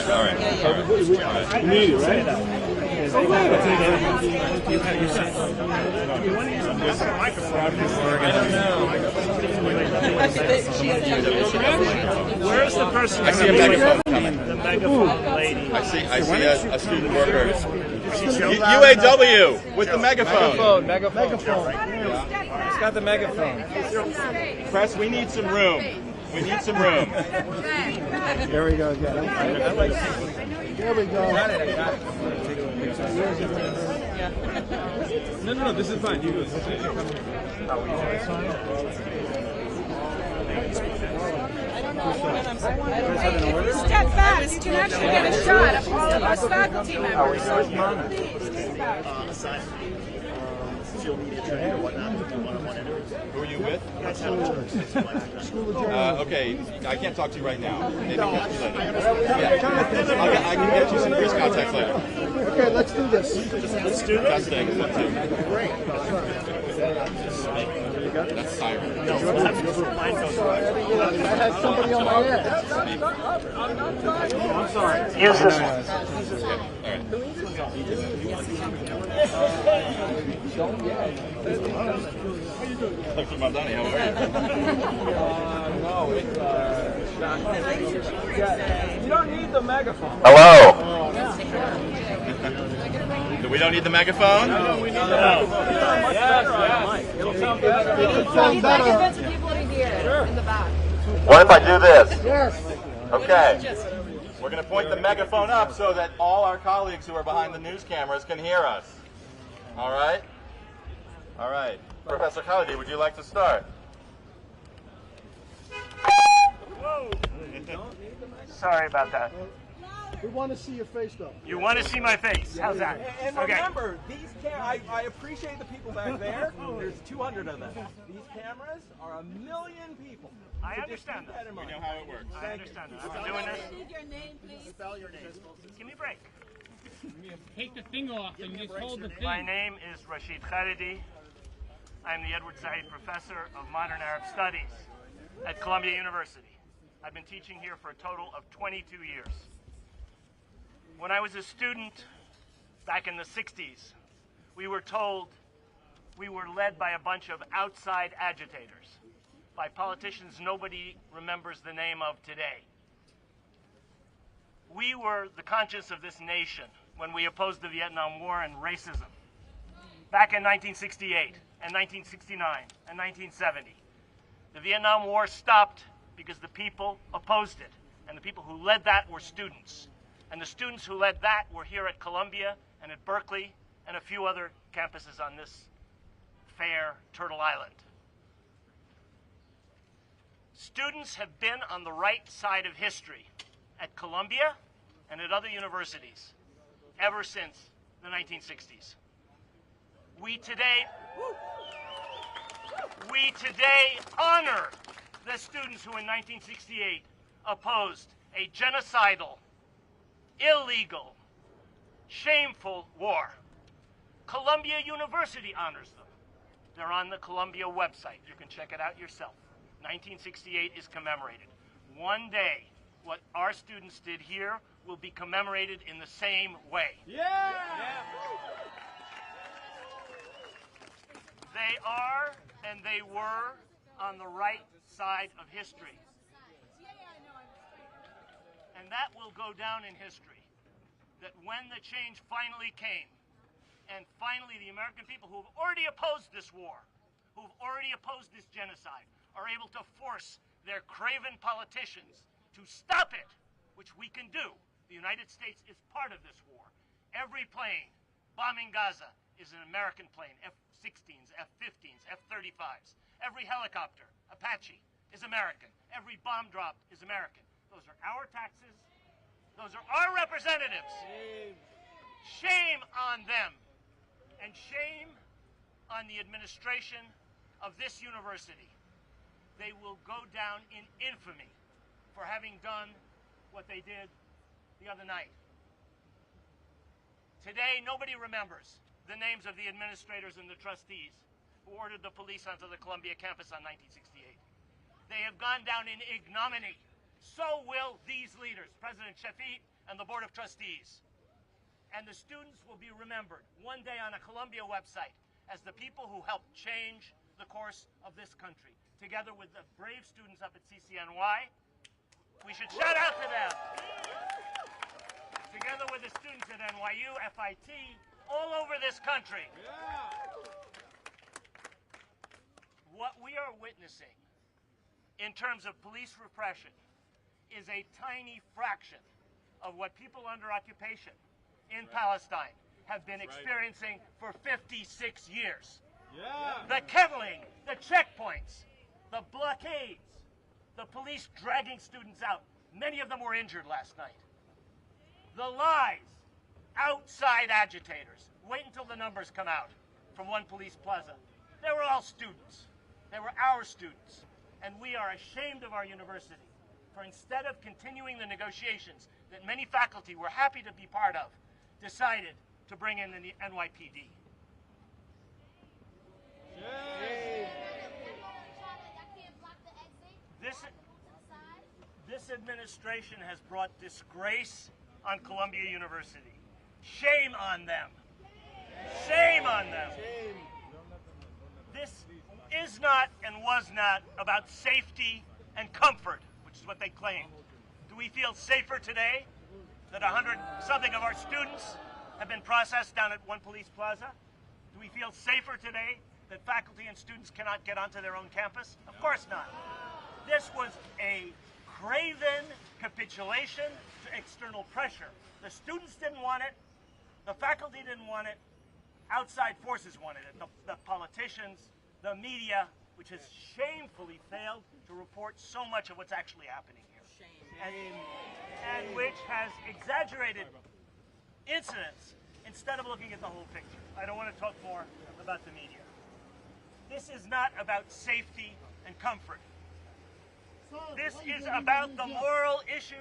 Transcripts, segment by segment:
All right. We need it, right? Where's the person? I see a megaphone coming. The megaphone lady. I see a student worker. UAW with the megaphone. Megaphone. It's got the megaphone. Press, we need some room. We need some room. There we go again. There we go. No, this is fine. You go. Step back. You can actually get a shot of all of us faculty members. Who are you with? Okay, I can't talk to you right now. Maybe catch you later. I can get you some Chris contacts later. Okay, let's do this. Let's do this. Testing. 1, 2. Great. That's siren. No, we'll have mine goes right. I had somebody on my head. I'm sorry. Use this one. Dr. Maldani, how are you? You don't need the megaphone. Hello. We don't need the megaphone? No, we need the megaphone. Yes. It'll sound better. People to hear in the back. What if I do this? Yes. Okay. We're going to point the megaphone up so that all our colleagues who are behind the news cameras can hear us. All right? All right. Professor Khalidi, would you like to start? Sorry about that. We want to see your face, though. You want to see my face? How's that? And Okay. remember, these I appreciate the people back there. There's 200 of them. These cameras are 1 million people. I So understand just keep that. in We mind. know how it works. I understand that. I've been doing this. Need your name, please. Spell your name. Give me a break. Take the thing off and just hold the thing. My name is Rashid Khalidi. I'm the Edward Said Professor of Modern Arab Studies at Columbia University. I've been teaching here for a total of 22 years. When I was a student back in the 60s, we were told we were led by a bunch of outside agitators, by politicians nobody remembers the name of today. We were the conscience of this nation when we opposed the Vietnam War and racism back in 1968 and 1969 and 1970. The Vietnam War stopped because the people opposed it, and the people who led that were students. And the students who led that were here at Columbia and at Berkeley and a few other campuses on this fair Turtle Island. Students have been on the right side of history at Columbia and at other universities ever since the 1960s. We today honor the students who in 1968 opposed a genocidal, illegal, shameful war. Columbia University honors them. They're on the Columbia website. You can check it out yourself. 1968 is commemorated. One day, what our students did here will be commemorated in the same way. Yeah! They are and they were on the right side of history. And that will go down in history. That when the change finally came, and finally the American people who have already opposed this war, who have already opposed this genocide, are able to force their craven politicians to stop it, which we can do. The United States is part of this war. Every plane bombing Gaza is an American plane, F-16s, F-15s, F-35s. Every helicopter, Apache, is American. Every bomb drop is American. Those are our taxes. Those are our representatives. Shame on them. And shame on the administration of this university. They will go down in infamy for having done what they did the other night. Today, nobody remembers the names of the administrators and the trustees who ordered the police onto the Columbia campus on 1968. They have gone down in ignominy so will these leaders, President Shafik and the Board of Trustees. And the students will be remembered one day on a Columbia website as the people who helped change the course of this country. Together with the brave students up at CCNY, we should shout out to them. Together with the students at NYU, FIT, all over this country. What we are witnessing in terms of police repression is a tiny fraction of what people under occupation in Palestine have been experiencing for 56 years. The kettling, the checkpoints, the blockades, the police dragging students out. Many of them were injured last night. The lies, outside agitators. Wait until the numbers come out from one police plaza. They were all students. They were our students. And we are ashamed of our university for, instead of continuing the negotiations that many faculty were happy to be part of, decided to bring in the NYPD. This administration has brought disgrace on Columbia University. Shame on them. Shame on them. This is not and was not about safety and comfort, which is what they claim. Do we feel safer today that 100-something of our students have been processed down at one police plaza? Do we feel safer today that faculty and students cannot get onto their own campus? Of course not. This was a craven capitulation to external pressure. The students didn't want it. The faculty didn't want it. Outside forces wanted it. The politicians, the media, which has shamefully failed to report so much of what's actually happening here. And which has exaggerated incidents instead of looking at the whole picture. I don't want to talk more about the media. This is not about safety and comfort. This is about the moral issue.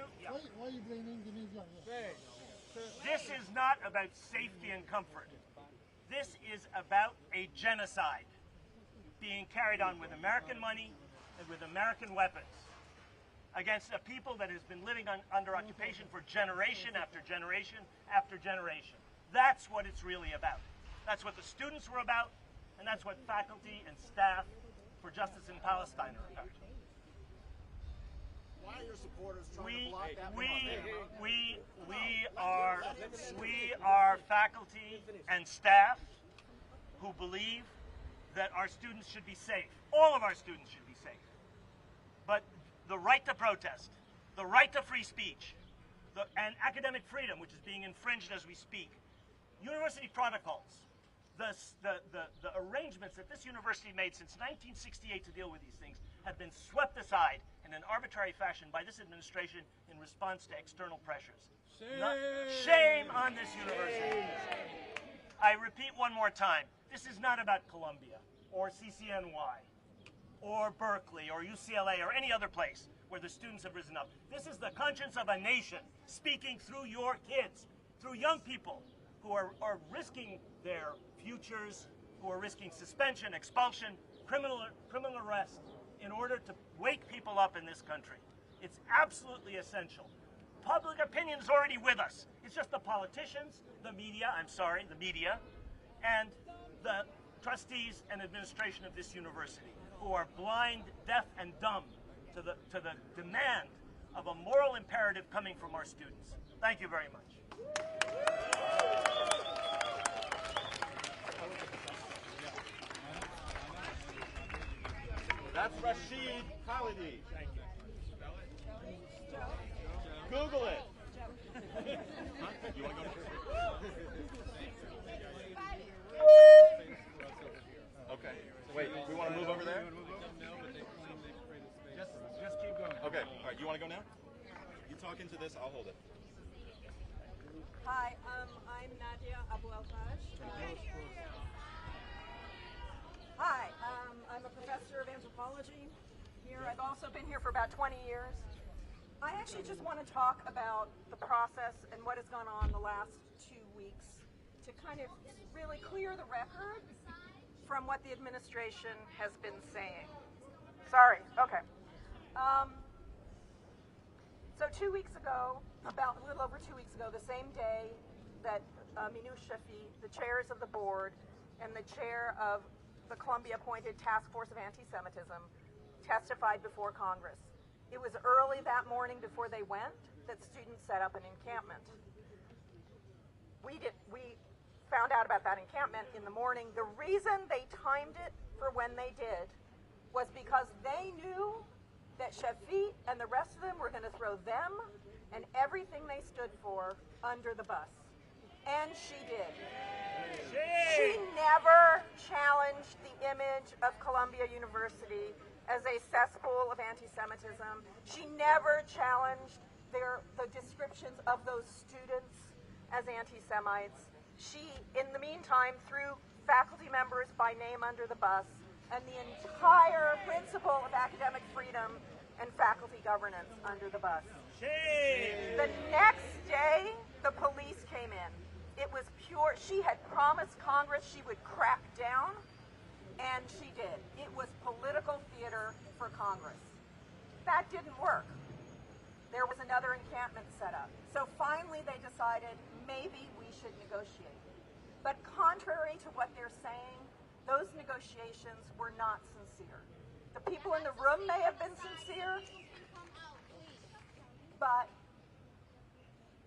Why are you blaming Indonesia? This is not about safety and comfort. This is about a genocide being carried on with American money and with American weapons against a people that has been living under occupation for generation after generation after generation. That's what it's really about. That's what the students were about, and that's what faculty and staff for Justice in Palestine are about. Why are your supporters trying to block that? We are faculty and staff who believe that our students should be safe. All of our students should be safe. But the right to protest, the right to free speech, and academic freedom, which is being infringed as we speak, university protocols, the arrangements that this university made since 1968 to deal with these things have been swept aside in an arbitrary fashion by this administration in response to external pressures. Shame on this university. I repeat one more time, this is not about Columbia or CCNY or Berkeley or UCLA or any other place where the students have risen up. This is the conscience of a nation speaking through your kids, through young people who are risking their futures, who are risking suspension, expulsion, criminal arrest in order to wake people up in this country. It's absolutely essential. Public opinion is already with us. It's just the politicians, the media, and the trustees and administration of this university who are blind, deaf, and dumb to the demand of a moral imperative coming from our students. Thank you very much. That's Rashid Khalidi. Thank you. Google it. Huh? You want to go next? Okay. Wait, we want to move over there? Just keep going. Okay. All right. You want to go now? You talk into this. I'll hold it. Hi, I'm Nadia Abu El-Taj. Hi, I'm a professor of anthropology here. I've also been here for about 20 years. I actually just want to talk about the process and what has gone on the last 2 weeks to kind of really clear the record from what the administration has been saying. Sorry, okay. So 2 weeks ago, about a little over 2 weeks ago, the same day that Minu Shafi, the chairs of the board, and the chair of the Columbia-appointed Task Force of Anti-Semitism testified before Congress. It was early that morning before they went that students set up an encampment. We found out about that encampment in the morning. The reason they timed it for when they did was because they knew that Shafi and the rest of them were going to throw them and everything they stood for under the bus. And she did. She never challenged the image of Columbia University as a cesspool of anti-Semitism. She never challenged the descriptions of those students as anti-Semites. She, in the meantime, threw faculty members by name under the bus and the entire principle of academic freedom and faculty governance under the bus. The next day, the police came in. It was pure. She had promised Congress she would crack down, and she did. It was political theater for Congress. That didn't work. There was another encampment set up. So finally they decided maybe we should negotiate. But contrary to what they're saying, those negotiations were not sincere. The people in the room may have been sincere, but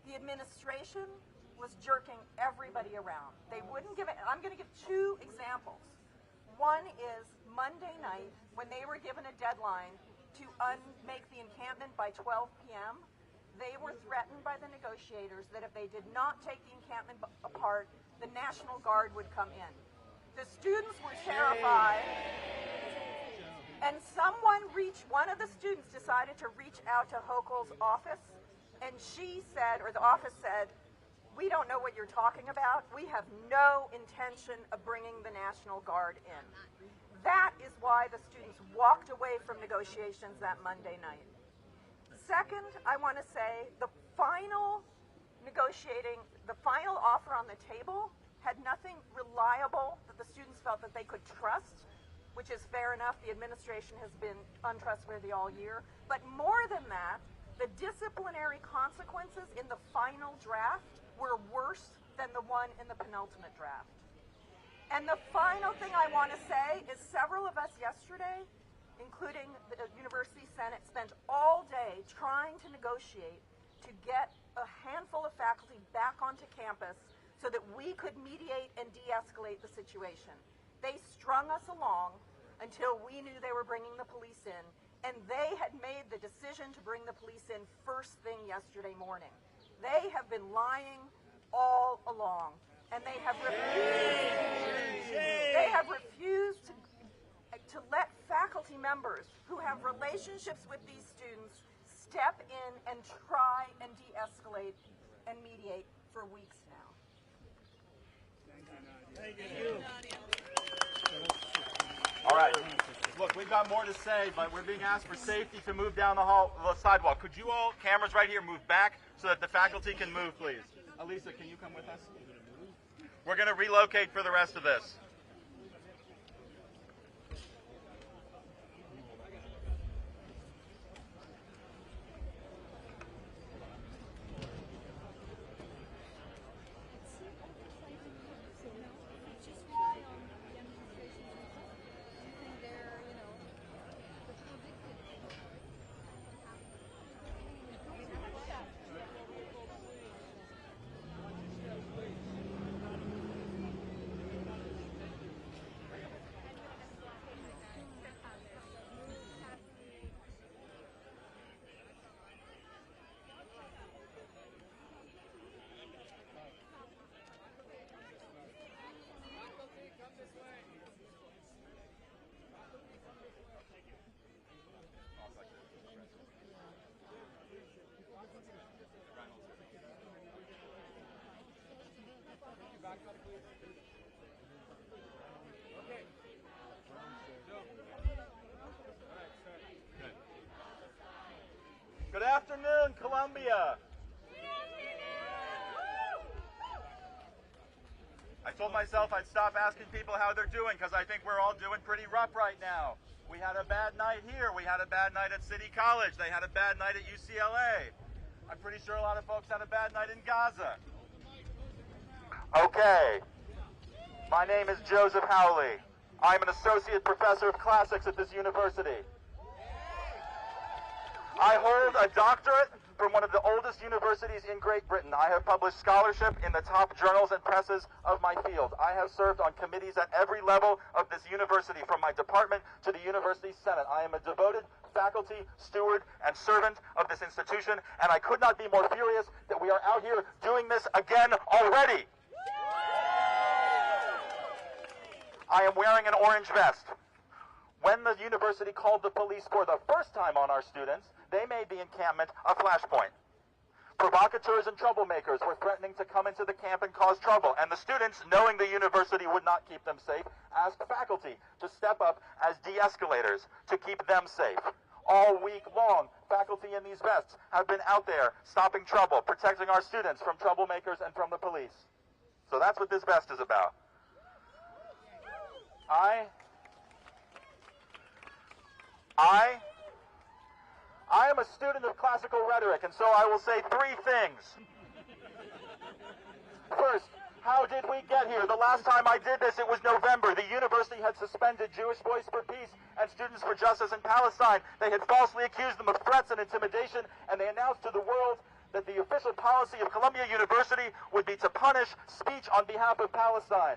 the administration was jerking everybody around. They wouldn't give it. I'm going to give two examples. One is Monday night, when they were given a deadline to make the encampment by 12 p.m., they were threatened by the negotiators that if they did not take the encampment apart, the National Guard would come in. The students were terrified, and one of the students decided to reach out to Hochul's office, and she said, or the office said, "We don't know what you're talking about. We have no intention of bringing the National Guard in." That is why the students walked away from negotiations that Monday night. Second, I want to say the final offer on the table had nothing reliable that the students felt that they could trust, which is fair enough. The administration has been untrustworthy all year. But more than that, the disciplinary consequences in the final draft were worse than the one in the penultimate draft. And the final thing I want to say is several of us yesterday, including the University Senate, spent all day trying to negotiate to get a handful of faculty back onto campus so that we could mediate and de-escalate the situation. They strung us along until we knew they were bringing the police in, and they had made the decision to bring the police in first thing yesterday morning. They have been lying all along, and they have refused to let faculty members who have relationships with these students step in and try and de-escalate and mediate for weeks now. Thank you. All right. Look, we've got more to say, but we're being asked for safety to move down the sidewalk. Could you all, cameras right here, move back so that the faculty can move, please? Elisa, can you come with us? We're going to relocate for the rest of this. Good afternoon, Columbia. I told myself I'd stop asking people how they're doing because I think we're all doing pretty rough right now. We had a bad night here. We had a bad night at City College. They had a bad night at UCLA. I'm pretty sure a lot of folks had a bad night in Gaza. Okay. My name is Joseph Howley. I'm an associate professor of classics at this university. I hold a doctorate from one of the oldest universities in Great Britain. I have published scholarship in the top journals and presses of my field. I have served on committees at every level of this university, from my department to the university senate. I am a devoted faculty, steward, and servant of this institution, and I could not be more furious that we are out here doing this again already. I am wearing an orange vest. When the university called the police for the first time on our students, they made the encampment a flashpoint. Provocateurs and troublemakers were threatening to come into the camp and cause trouble, and the students, knowing the university would not keep them safe, asked faculty to step up as de-escalators to keep them safe. All week long, faculty in these vests have been out there stopping trouble, protecting our students from troublemakers and from the police. So that's what this vest is about. I am a student of classical rhetoric, and so I will say three things. First, how did we get here? The last time I did this, it was November. The university had suspended Jewish Voice for Peace and Students for Justice in Palestine. They had falsely accused them of threats and intimidation, and they announced to the world that the official policy of Columbia University would be to punish speech on behalf of Palestine.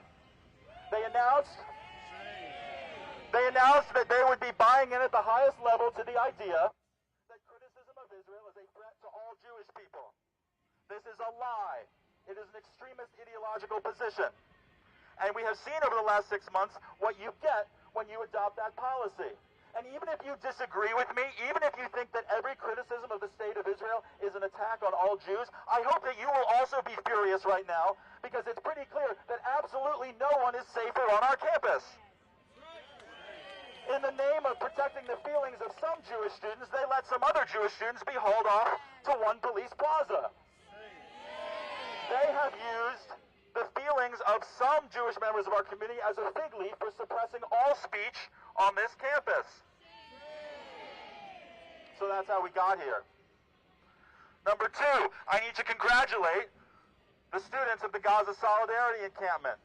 They announced that they would be buying in at the highest level to the idea that criticism of Israel is a threat to all Jewish people. This is a lie. It is an extremist ideological position. And we have seen over the last 6 months what you get when you adopt that policy. And even if you disagree with me, even if you think that every criticism of the state of Israel is an attack on all Jews, I hope that you will also be furious right now, because it's pretty clear that absolutely no one is safer on our campus. In the name of protecting the feelings of some Jewish students, they let some other Jewish students be hauled off to one police plaza. They have used the feelings of some Jewish members of our community as a fig leaf for suppressing all speech on this campus. So that's how we got here. Number two, I need to congratulate the students of the Gaza Solidarity Encampment.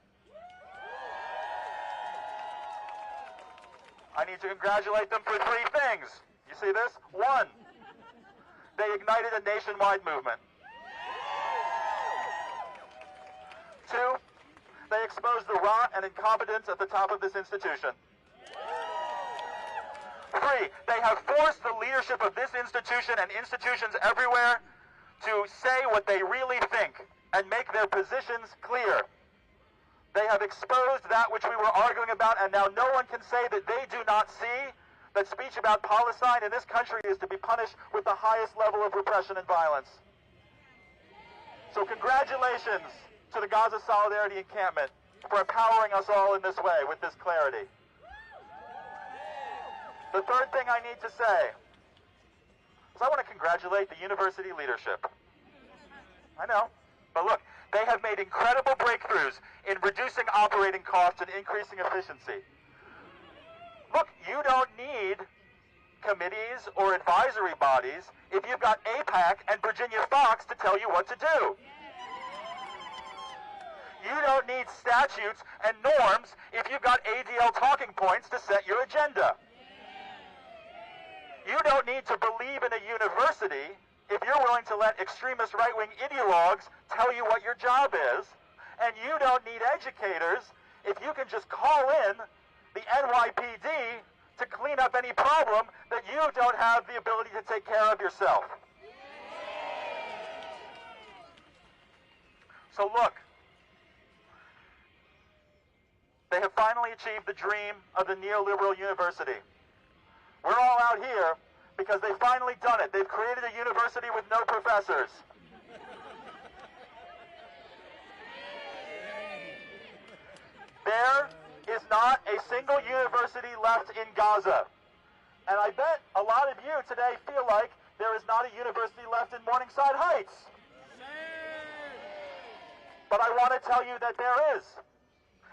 I need to congratulate them for three things. You see this? One, they ignited a nationwide movement. Two, they exposed the rot and incompetence at the top of this institution. Three, they have forced the leadership of this institution and institutions everywhere to say what they really think and make their positions clear. They have exposed that which we were arguing about, and now no one can say that they do not see that speech about Palestine in this country is to be punished with the highest level of repression and violence. So congratulations to the Gaza Solidarity Encampment for empowering us all in this way, with this clarity. The third thing I need to say is I want to congratulate the university leadership. I know, but look, they have made incredible breakthroughs in reducing operating costs and increasing efficiency. Look, you don't need committees or advisory bodies if you've got AIPAC and Virginia Fox to tell you what to do. You don't need statutes and norms if you've got ADL talking points to set your agenda. You don't need to believe in a university if you're willing to let extremist right-wing ideologues tell you what your job is. And you don't need educators if you can just call in the NYPD to clean up any problem that you don't have the ability to take care of yourself. So look, they have finally achieved the dream of the neoliberal university. We're all out here because they've finally done it. They've created a university with no professors. There is not a single university left in Gaza. And I bet a lot of you today feel like there is not a university left in Morningside Heights. But I want to tell you that there is.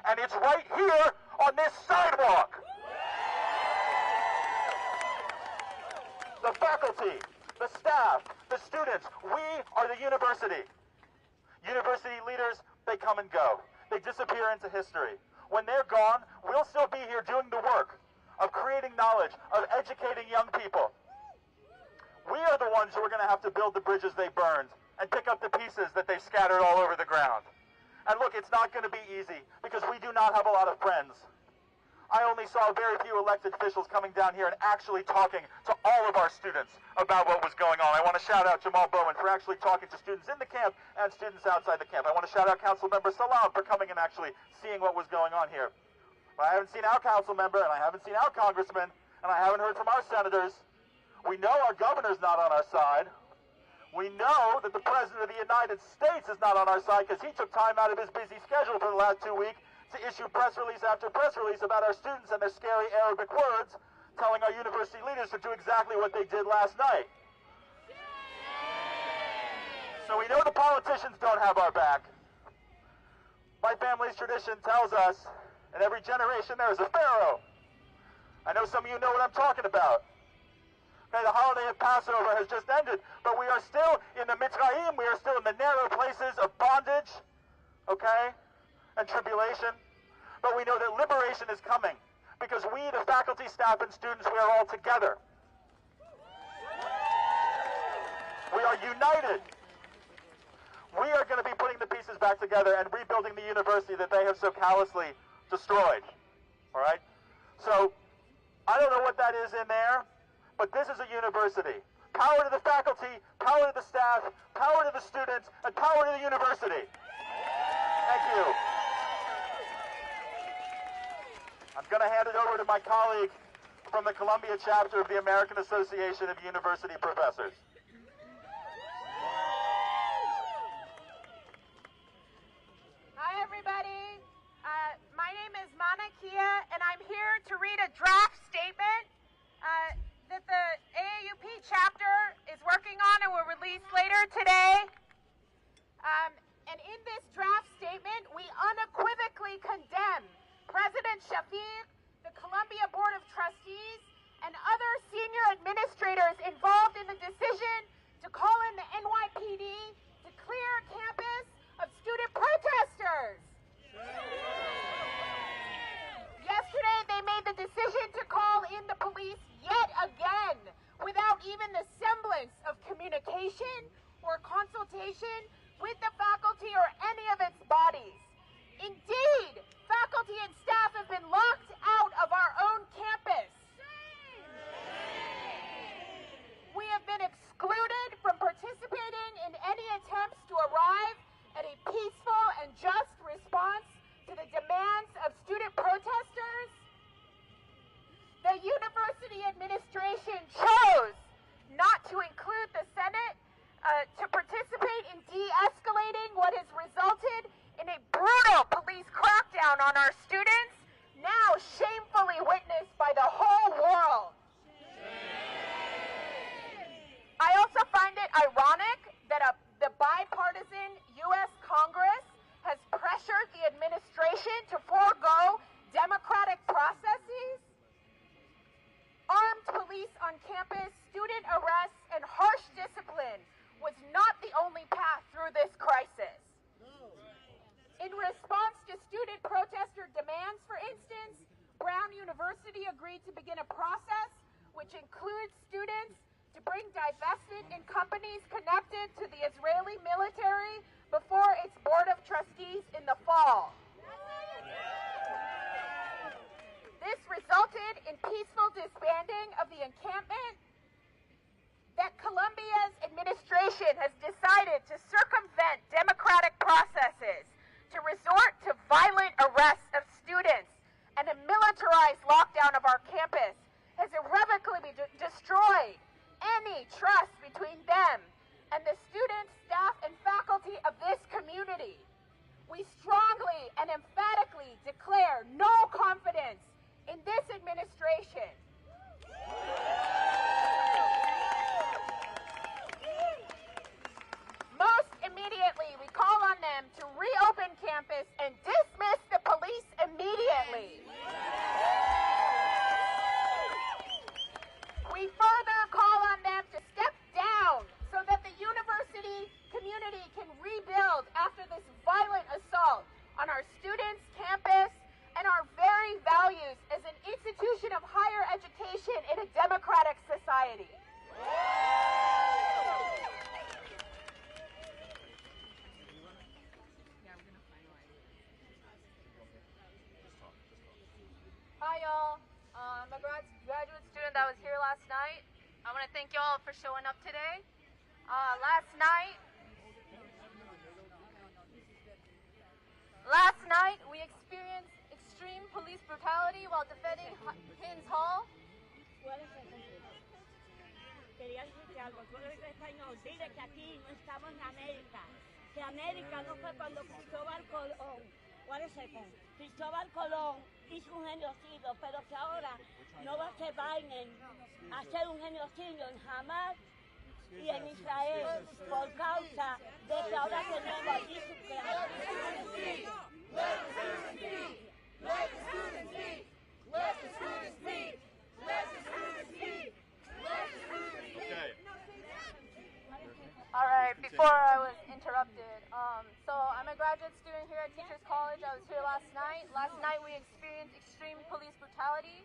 And it's right here on this sidewalk. The faculty, the staff, the students. We are the university. University leaders, they come and go. They disappear into history. When they're gone, we'll still be here doing the work of creating knowledge, of educating young people. We are the ones who are going to have to build the bridges they burned and pick up the pieces that they scattered all over the ground. And look, it's not going to be easy because we do not have a lot of friends. I only saw very few elected officials coming down here and actually talking to all of our students about what was going on. I want to shout out Jamal Bowen for actually talking to students in the camp and students outside the camp. I want to shout out Council Member Salam for coming and actually seeing what was going on here. But I haven't seen our council member, and I haven't seen our congressman, and I haven't heard from our senators. We know our governor's not on our side. We know that the President of the United States is not on our side because he took time out of his busy schedule for the last 2 weeks to issue press release after press release about our students and their scary Arabic words, telling our university leaders to do exactly what they did last night. So we know the politicians don't have our back. My family's tradition tells us in every generation there is a pharaoh. I know some of you know what I'm talking about. Okay, the holiday of Passover has just ended, but we are still in the Mitzrayim, we are still in the narrow places of bondage, okay, and tribulation. But we know that liberation is coming because we, the faculty, staff, and students, we are all together. We are united. We are going to be putting the pieces back together and rebuilding the university that they have so callously destroyed, all right? So, I don't know what that is in there, but this is a university. Power to the faculty, power to the staff, power to the students, and power to the university. Thank you. I'm going to hand it over to my colleague from the Columbia chapter of the American Association of University Professors. Hi, everybody. My name is Mana Kia, and I'm here to read a draft statement that the AAUP chapter is working on and will release later today. And in this draft statement, we unequivocally condemn President Shafiq, the Columbia Board of Trustees, and other senior administrators involved in the decision to call in the NYPD to clear campus of student protesters. Yesterday, they made the decision to call in the police yet again without even the semblance of communication or consultation with the faculty or any of its bodies. Indeed, faculty and staff have been locked out of our own campus. We have been excluded from participating in any attempts to arrive at a peaceful and just response to the demands of student protesters. The university administration chose not to include the Senate to participate in de-escalating what has resulted in a brutal police crackdown on our students, now shamefully witnessed by the whole world. I also find it ironic that the bipartisan U.S. Congress has pressured the administration to forego democratic processes. Armed police on campus, student arrests, and harsh discipline was not the only path through this crisis. In response to student protester demands, for instance, Brown University agreed to begin a process which includes students to bring divestment in companies connected to the Israeli military before its Board of Trustees in the fall. This resulted in peaceful disbanding of the encampment. That Columbia's administration has decided to circumvent democratic processes, to resort to violent arrests of students, and a militarized lockdown of our campus has irrevocably destroyed any trust between them and the students, staff, and faculty of this community. We strongly and emphatically declare no confidence in this administration. Most that was here last night. I want to thank you all for showing up today. Last night we experienced extreme police brutality while defending Hins Hall. Quería decirte algo, el pueblo español dice que aquí no estamos en América, que América no fue cuando Cristóbal Colón hizo un genocidio, pero que ahora no va a ser Biden a hacer un genocidio en Hamas y en Israel por causa de que ahora tenemos allí su All right, before I was interrupted, so I'm a graduate student here at Teachers College. I was here last night. Last night we experienced extreme police brutality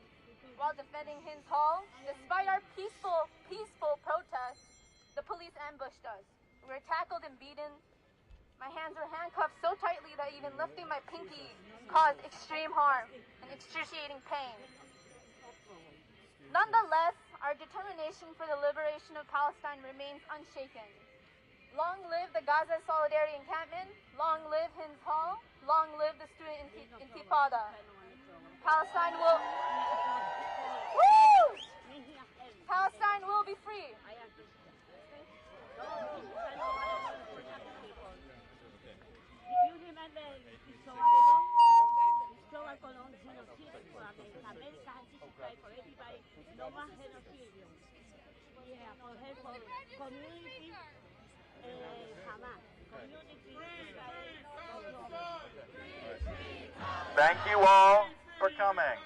while defending Hins Hall. Despite our peaceful protests, the police ambushed us. We were tackled and beaten. My hands were handcuffed so tightly that even lifting my pinky caused extreme harm and excruciating pain. Nonetheless, our determination for the liberation of Palestine remains unshaken. Long live the Gaza Solidarity Encampment. Long live Hins Hall. Long live the student Intifada. Palestine will... Woo! Palestine will be free. You remember Cristóbal Colón genocide for America. America anticipated for everybody, no more genocide. Yeah, for help for community, Hamas. Community, Thank you all for coming.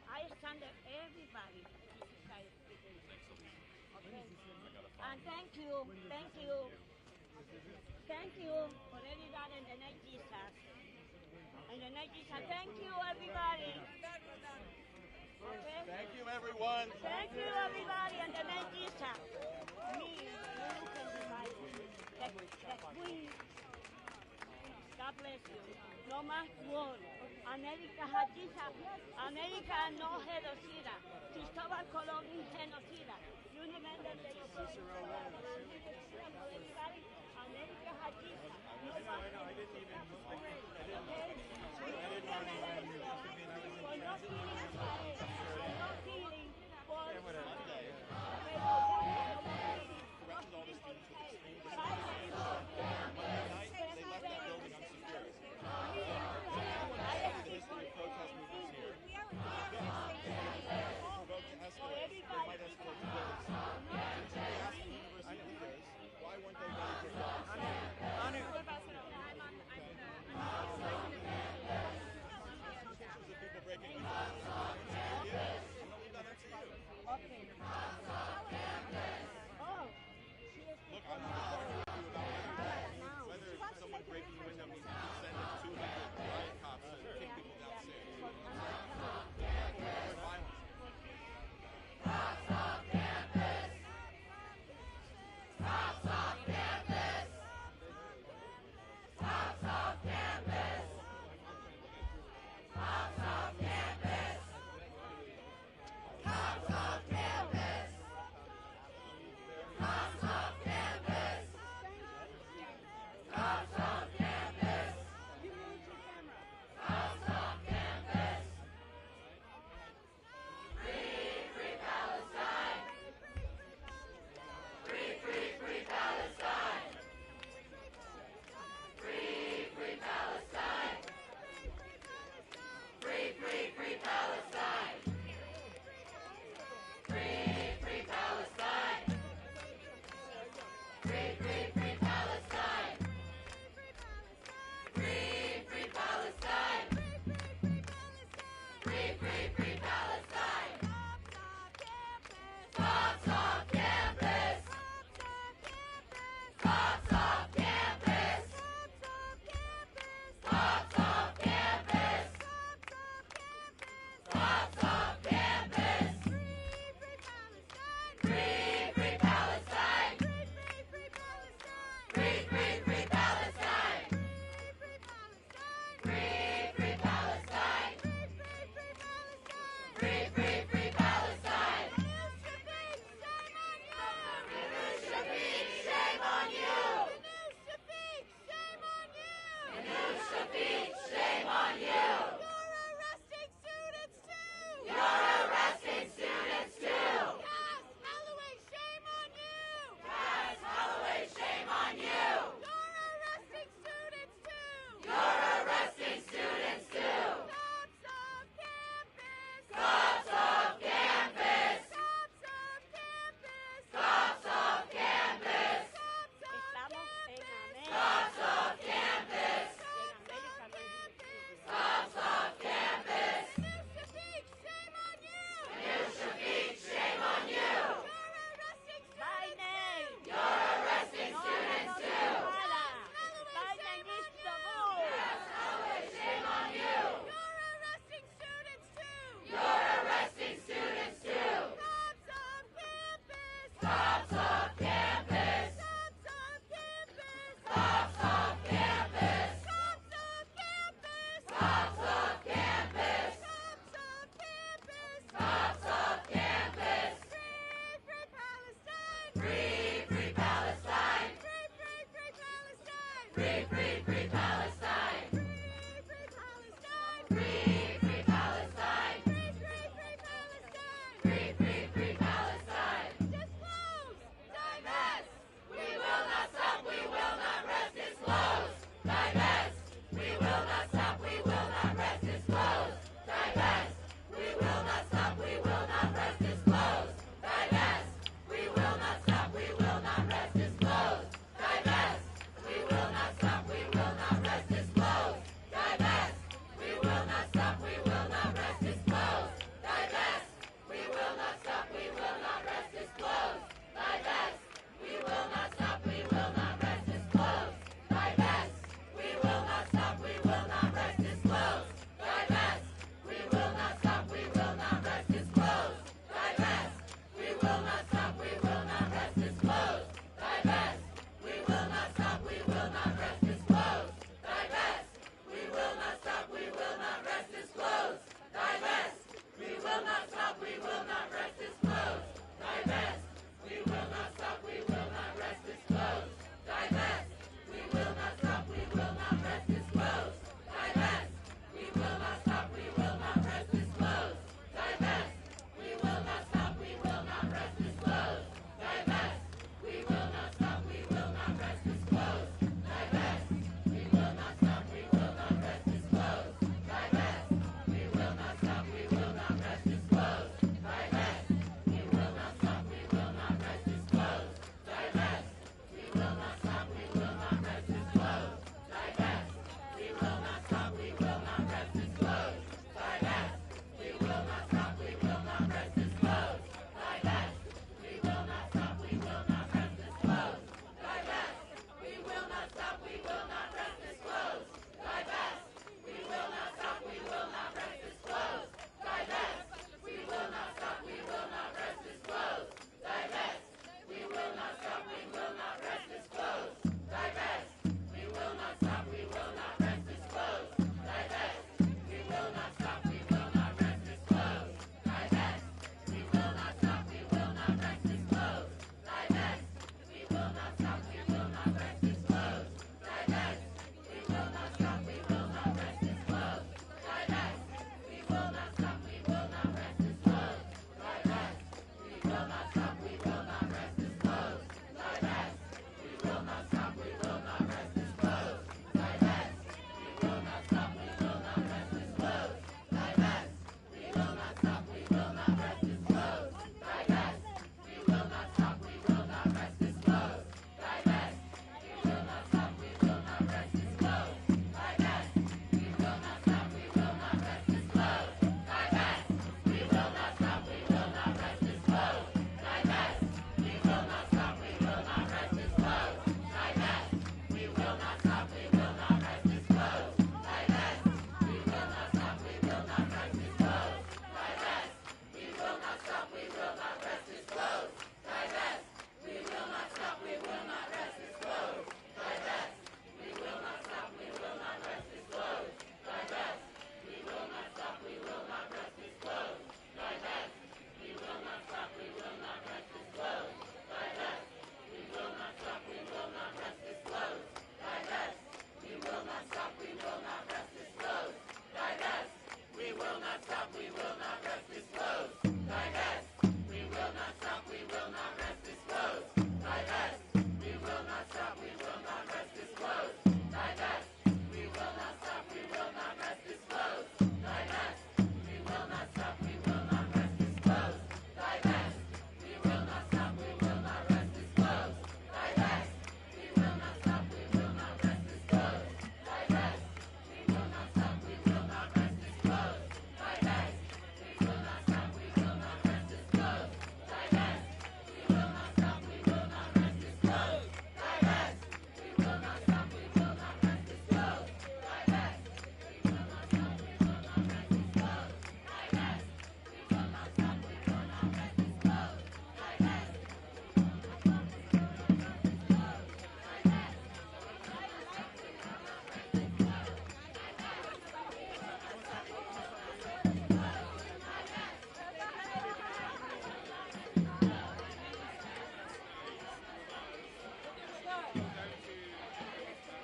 I stand there, everybody. Okay. And thank you for everybody in the night Jesus. In the night Jesus, thank you everybody. Okay? Thank you, everyone. Thank you everybody in the night Jesus. Me, God bless you. No más war. America has Jesus. America no genocida. Cristóbal Colón is genocida. You remember the America had Jesus.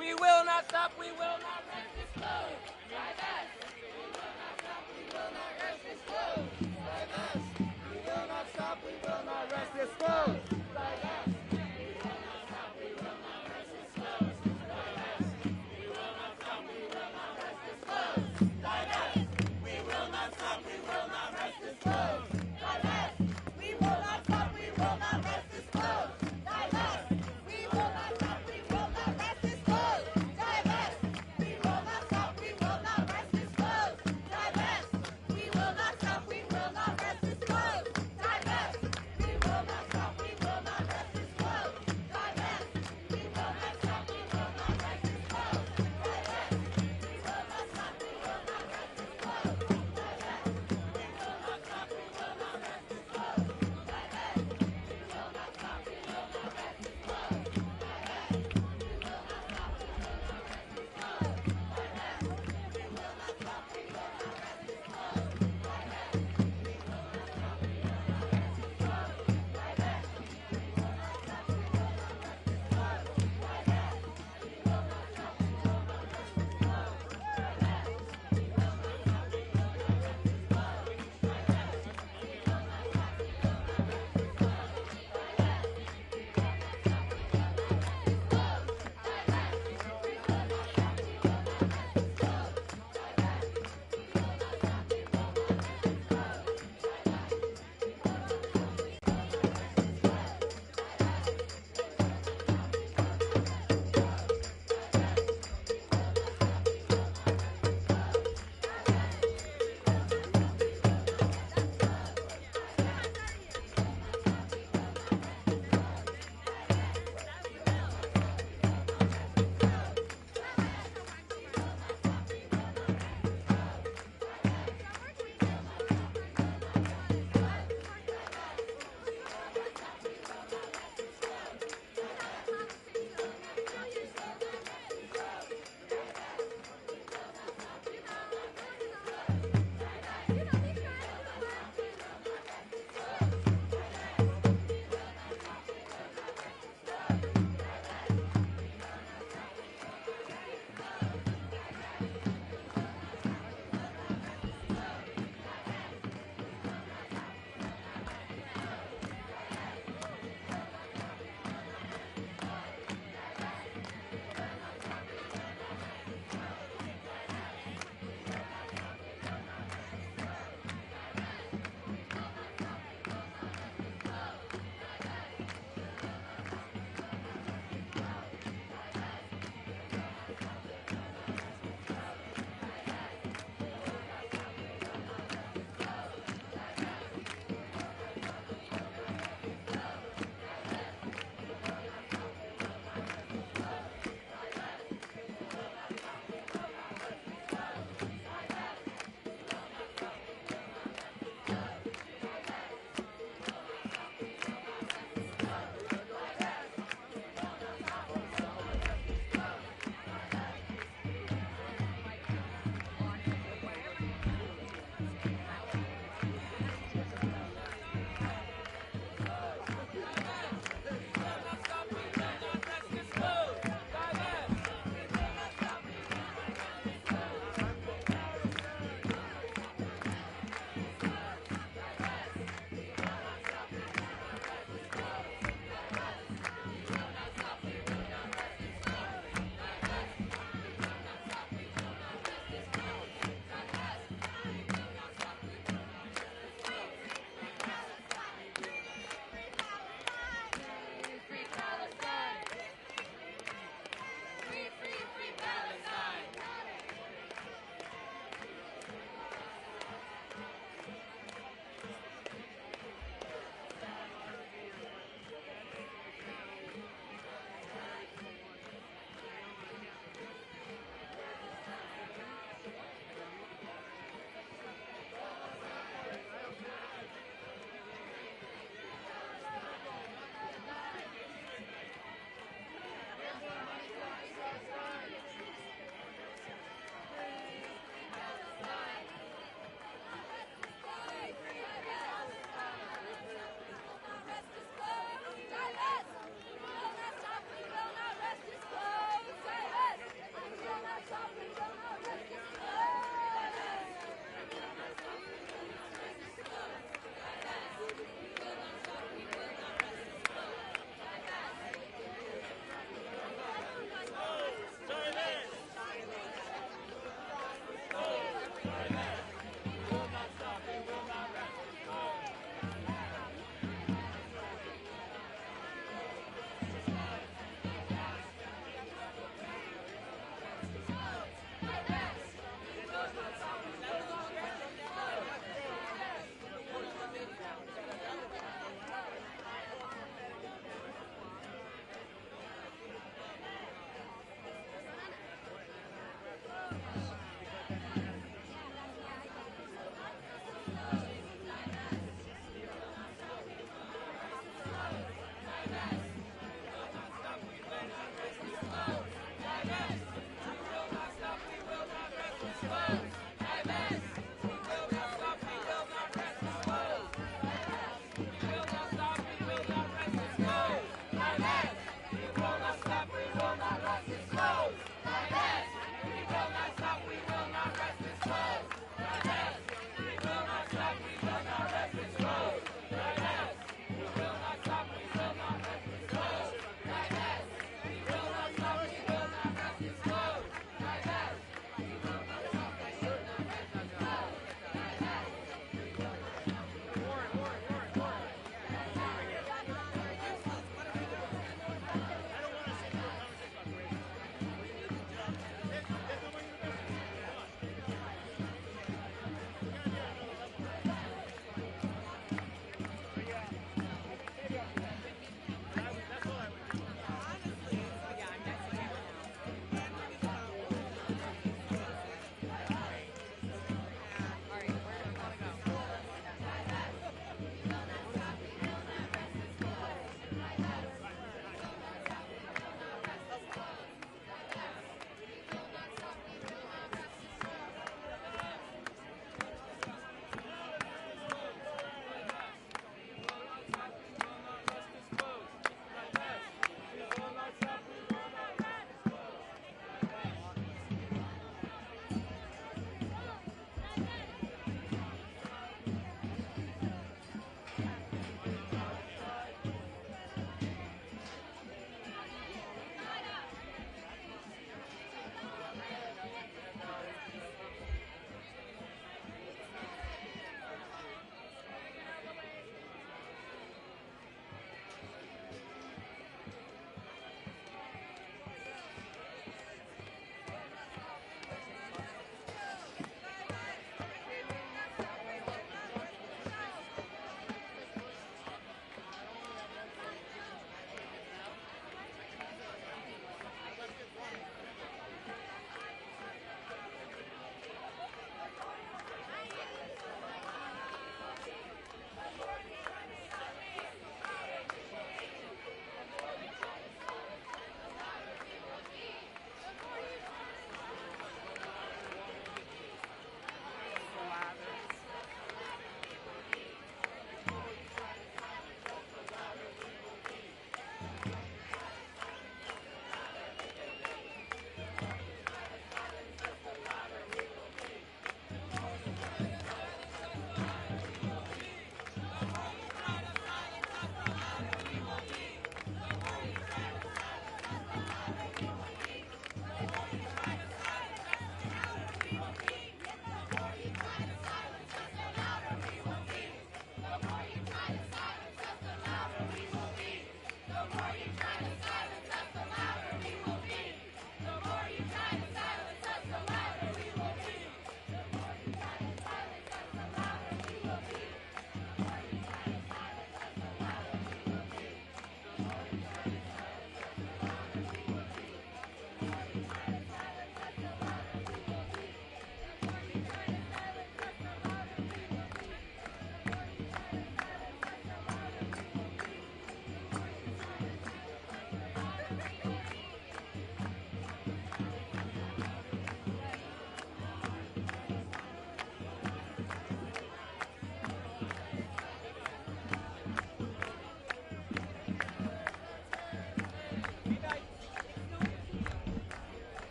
We will not stop. We will not rest this cause.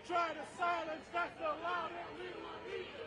try to silence us, the louder we will be.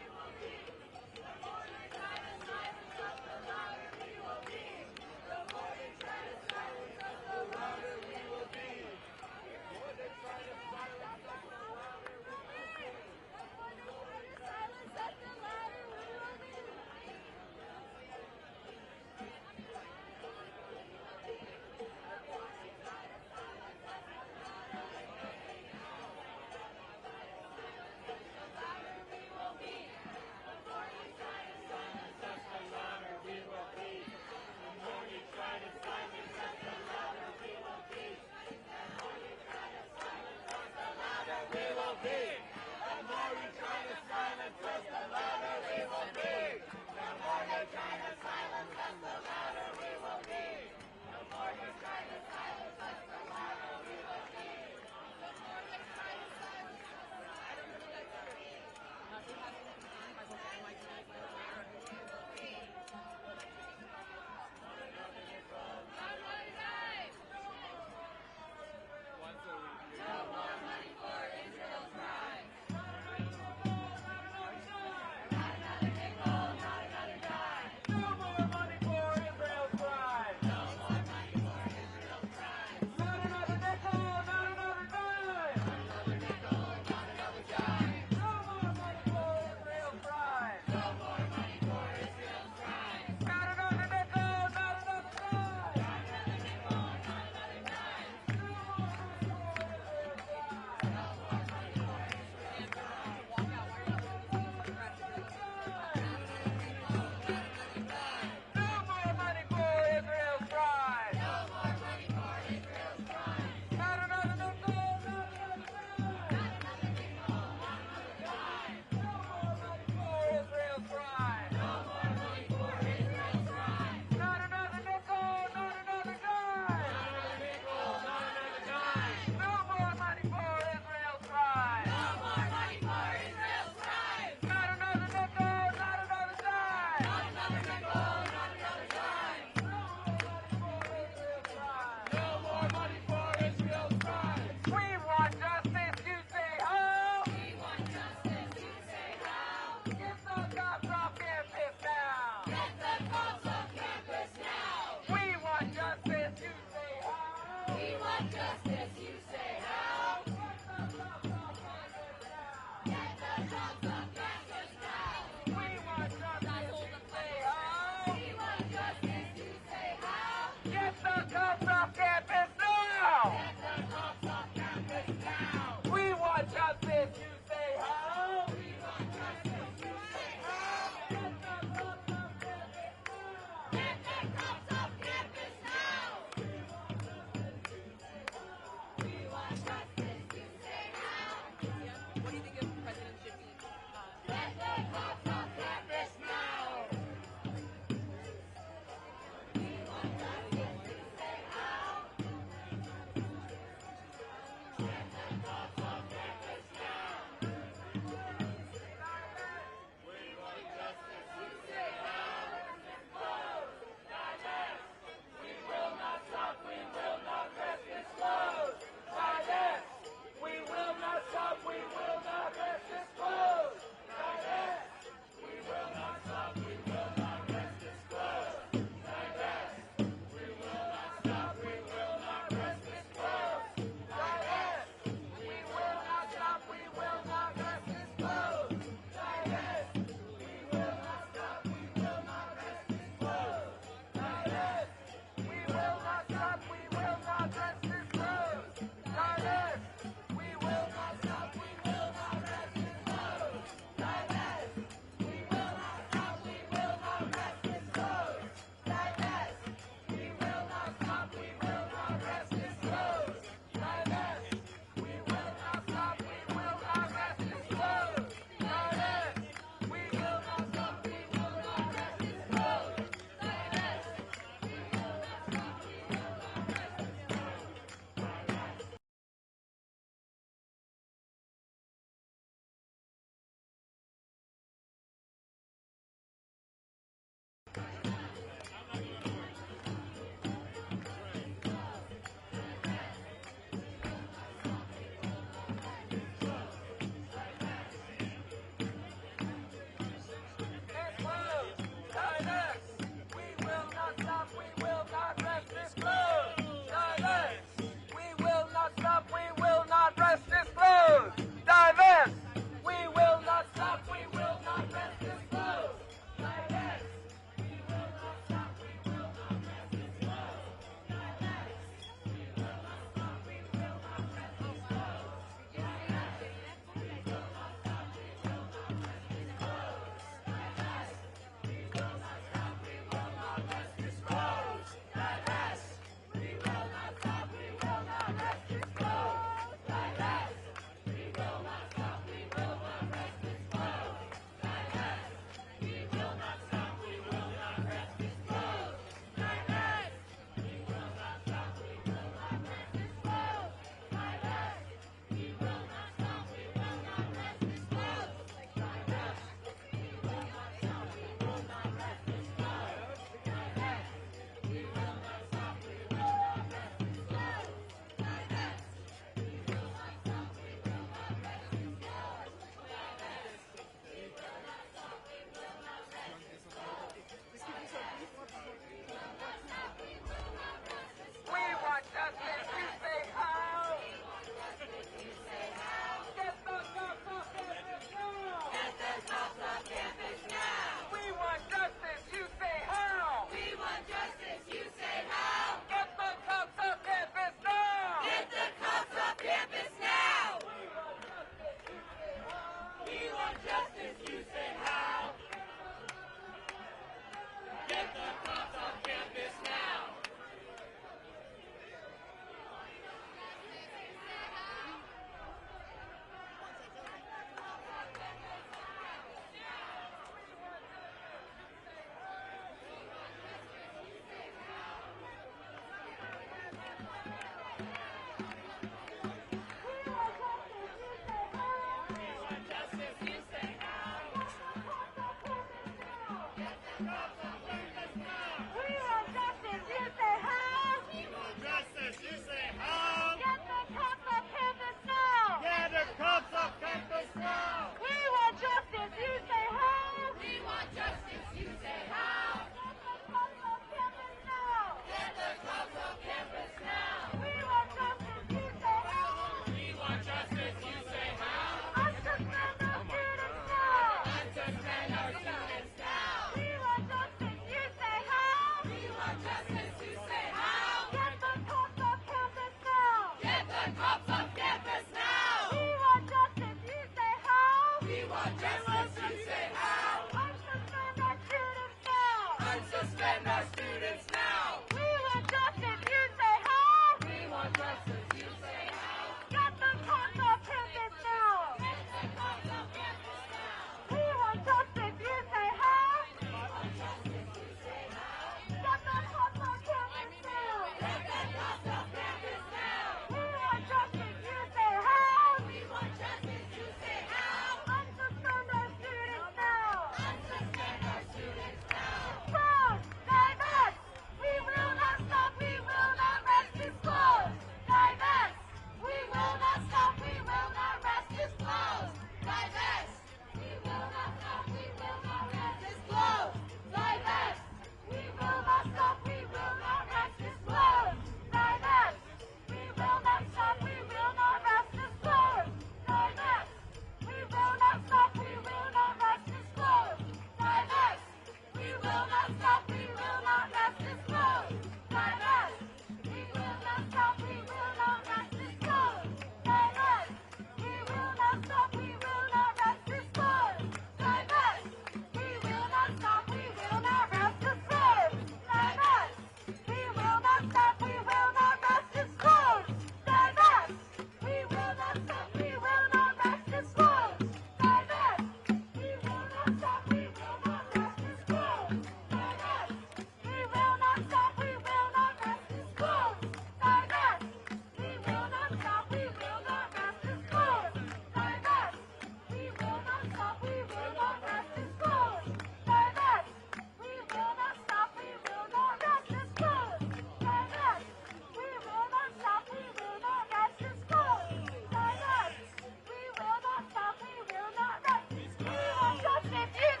Justice is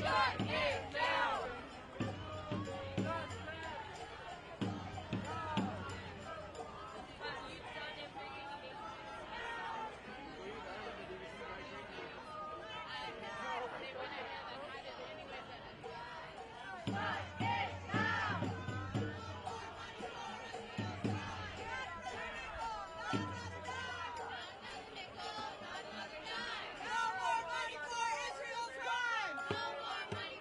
No more money for Israel's crime! No more money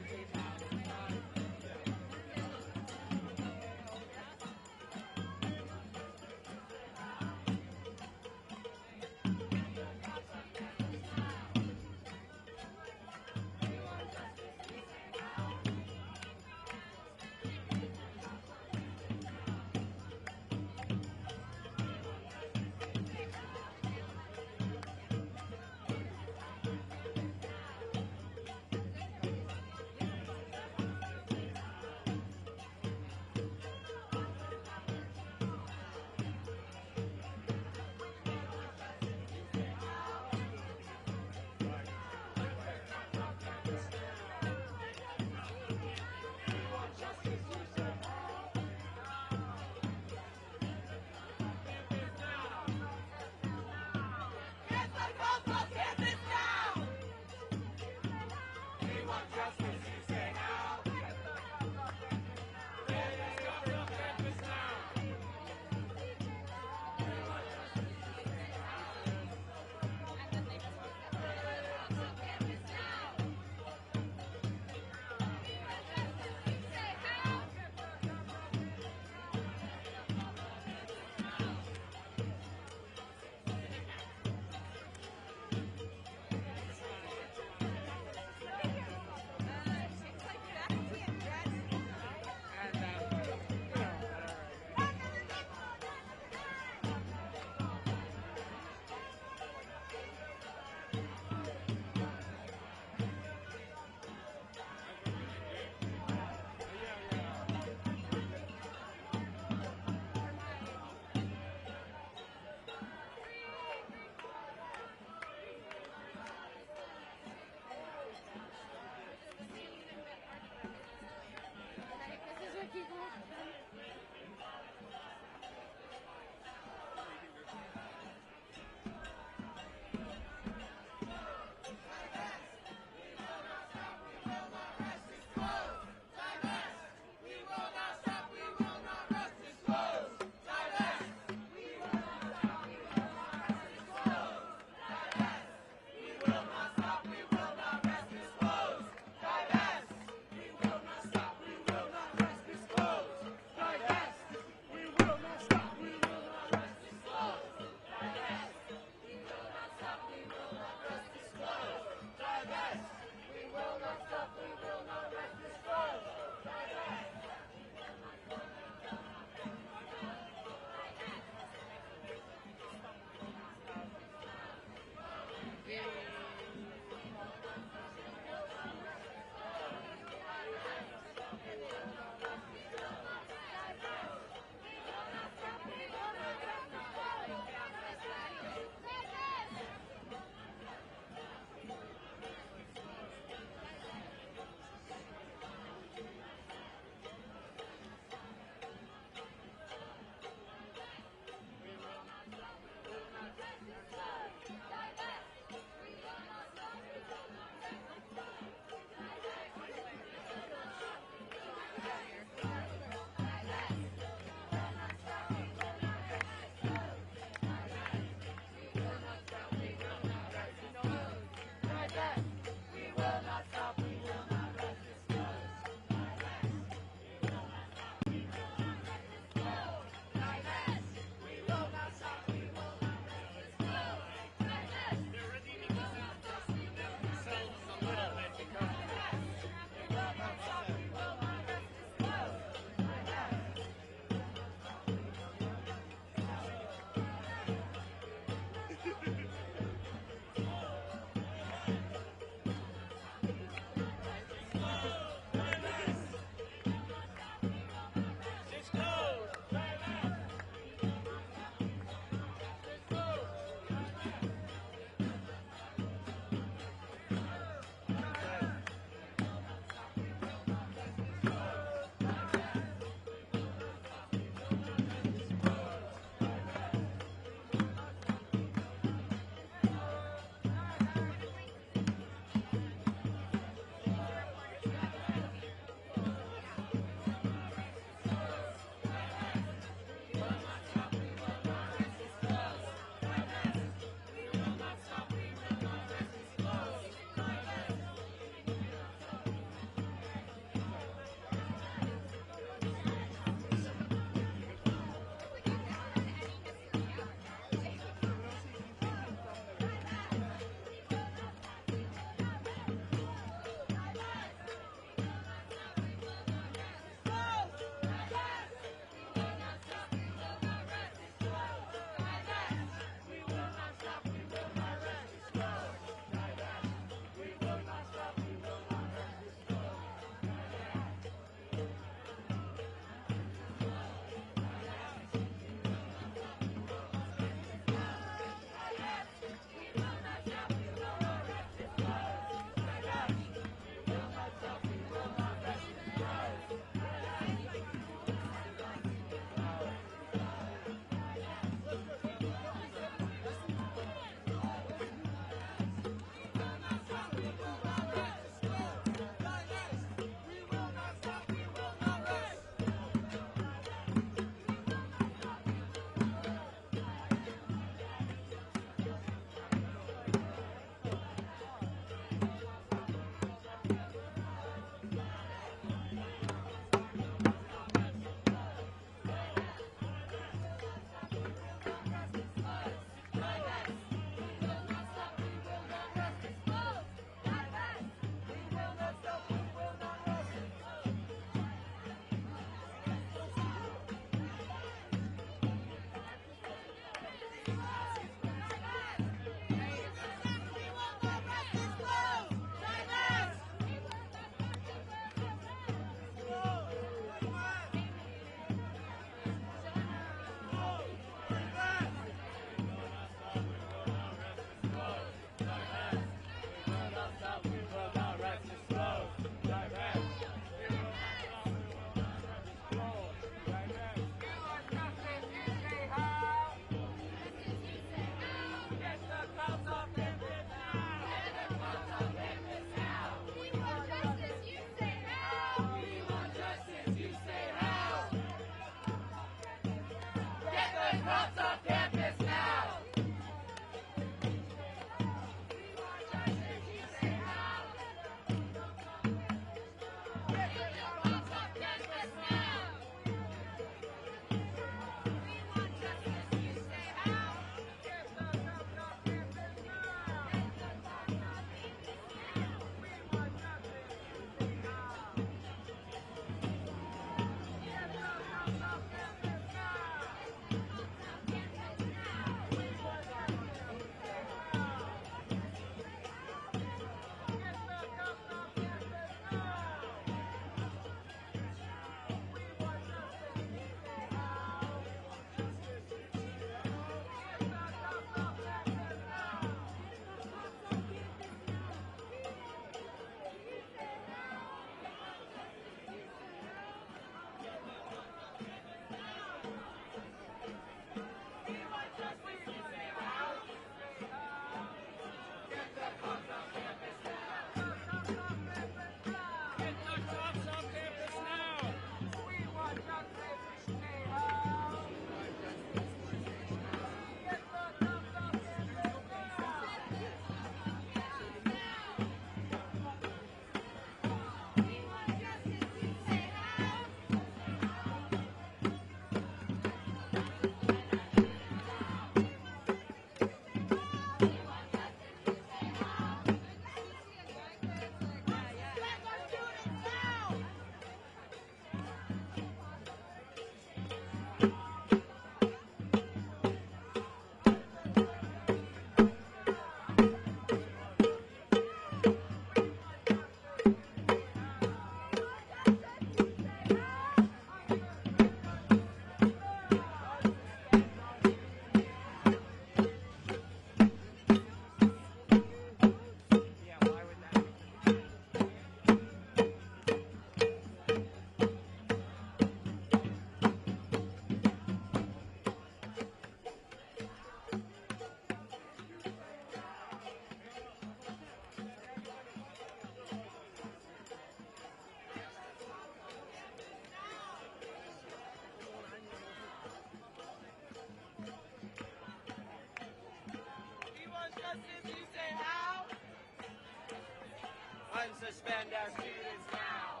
Unsuspend our students now.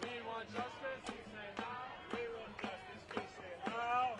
We want justice, you say how? We want justice, you say how?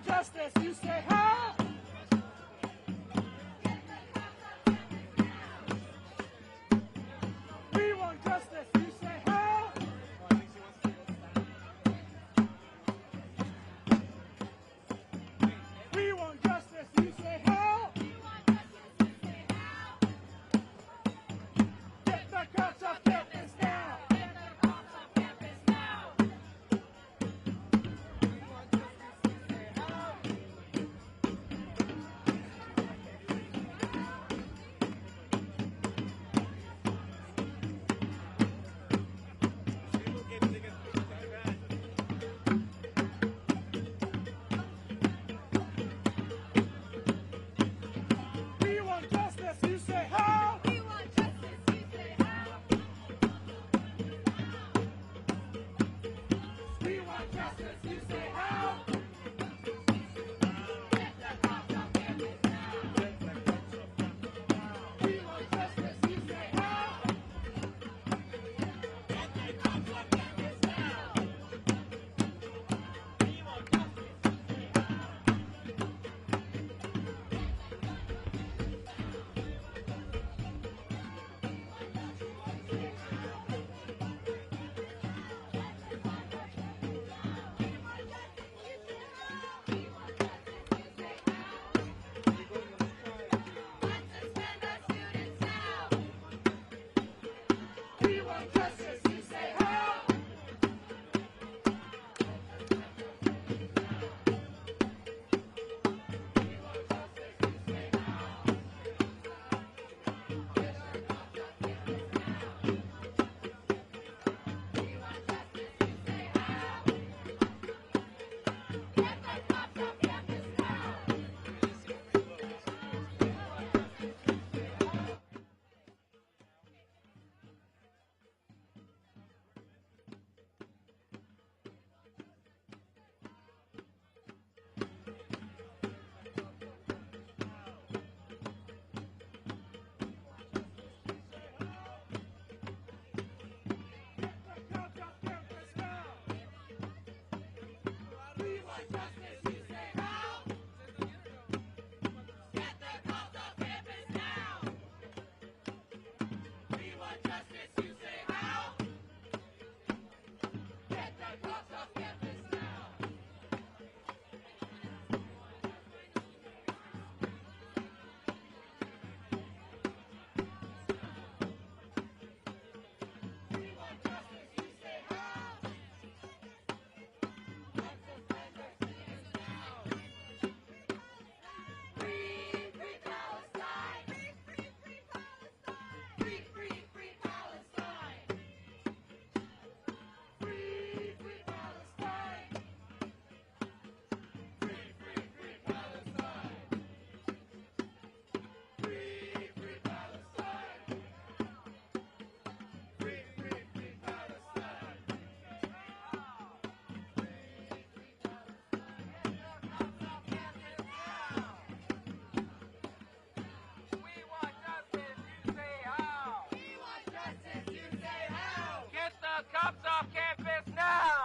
Justice, you say how? We want justice, you say how? We want justice, you say how? Get the cops off campus now! Get the cops off campus now! Cops off campus now!